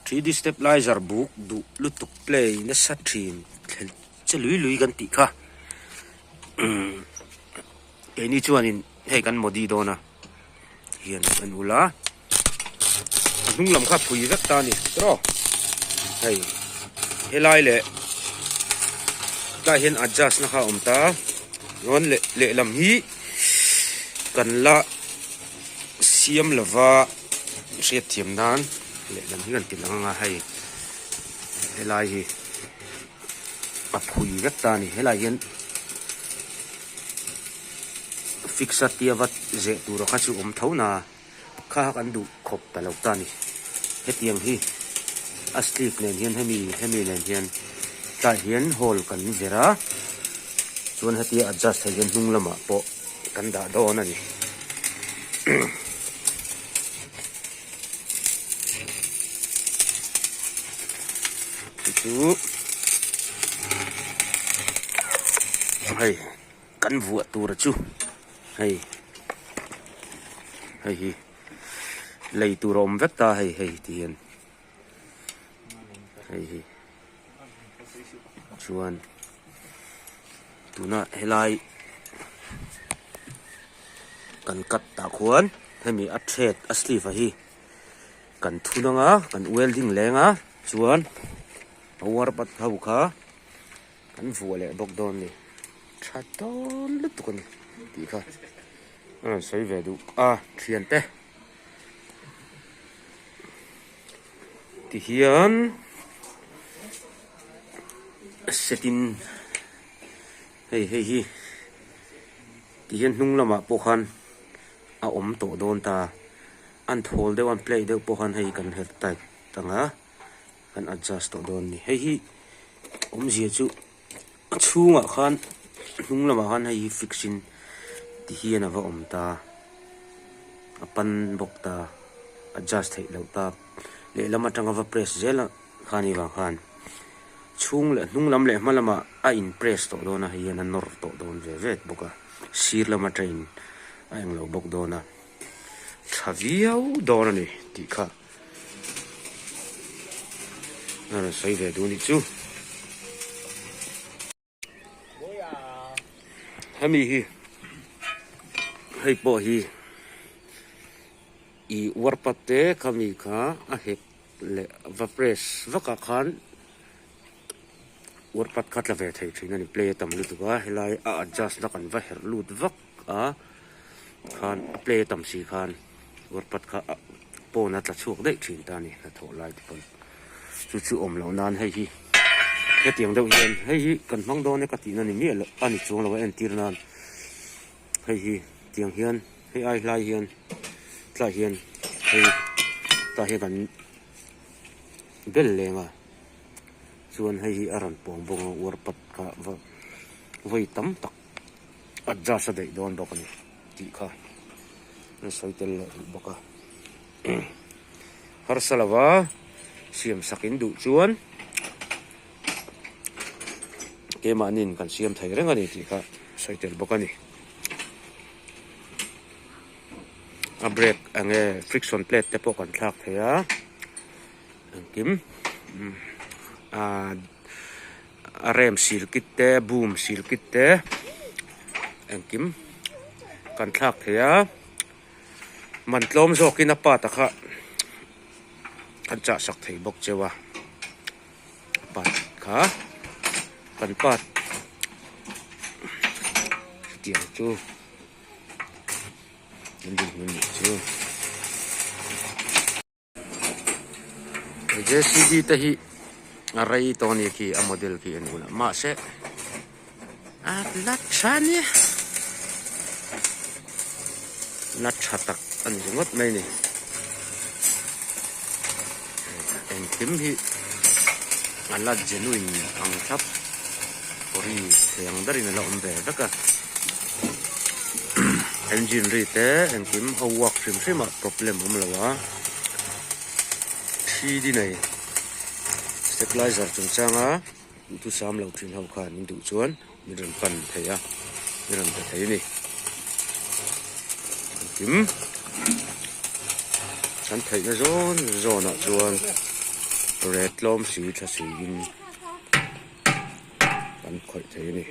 3D stabilizer book du lutuk play na sa trim cha lui kan ti kha ni chuanin hei kan modi dona hian an ula nung lam kha phui vek ta ni tro hei helai le ta hian adjust na kha ta non le lam hi kan la siam lava riat thiam nan le lam hi kan ti langa hei helai hi a phui vek ta ni helai hian fixa tiavat ze tur kha chu thona kha kan du khop ta lo ta ni hetiang hi asli len hian hemi len hian ta hian hol kan zera chuan heti adjust thai hian hnung lama po kan da don ani chu hei kan vu tur chu hei hi lei turom vekta hei tien hei chuan tuna helai kan kat ta khuan hemi a thet asli fa hi kan thunanga kan welding lenga chuan power pat hau kha kan vuale bok don ni thaton lutukani ti kha sei ve du thian te ti hian setin hei hi ti hian hnung lama pokhan a to don ta an thol de wan play de pokhan hei kan het tai tanga kan adjust to don ni hei hi zia chu chunga khan hnung lama khan hei fixin ti hian ava ta apan bok ta adjust thei lo ta le lama tanga va press zela khani wa khan chung le hnung lam le hmalama a in press to dona hian an nor to don ve vet boka sir lama train a eng lo bok dona thaviau dona ni ti kha na sai ve du ni chu hemi hi hei po hi i warpate kami kha a hek le va press vaka khan warpat khat la ve thei thina ni play tam lu tuwa helai a adjust la kan va her lut vak a khan play tam si khan warpat kha po na tla chuak dei thin ta ni na tho lai pon chu lo nan hei hi hetiang deuh hian hei hi kan hmang do ne ka ti na ni mi ani chung lo en tir nan hei hi tiang hian hei ai lai hian tla hian hei ta hi kan bel lenga chuan hei hi aran pong bong warpat ka voi tam tak adjust dei don bok ni ti kha na soitel boka har salawa siam sakin du chuan ke manin kan siam thai renga ni ti kha soitel boka ni a brake ange friction plate te po kan thlak theya kim a rem seal kit te boom seal kit te kim kan thlak theya man tlom zokin a pa ta kha kan cha sak thei bok chewa pat kha kan pat tiang chu ni chu JCB ta hi arai to ni ki a model ki an una ma se at lat chani lat chatak an jungot mai ni en kim hi alat genuine ang thap ori yang dari na laom be daka engine rite en kim ho work trim ma problem hum lawa thi di nei stabilizer chung changa tu sam lo thin ho khan in du chuan mi ran pan theya mi ran ta thei ni kim kan thei na zon zon ah chuan red lom si tha si in kan khoi thei ni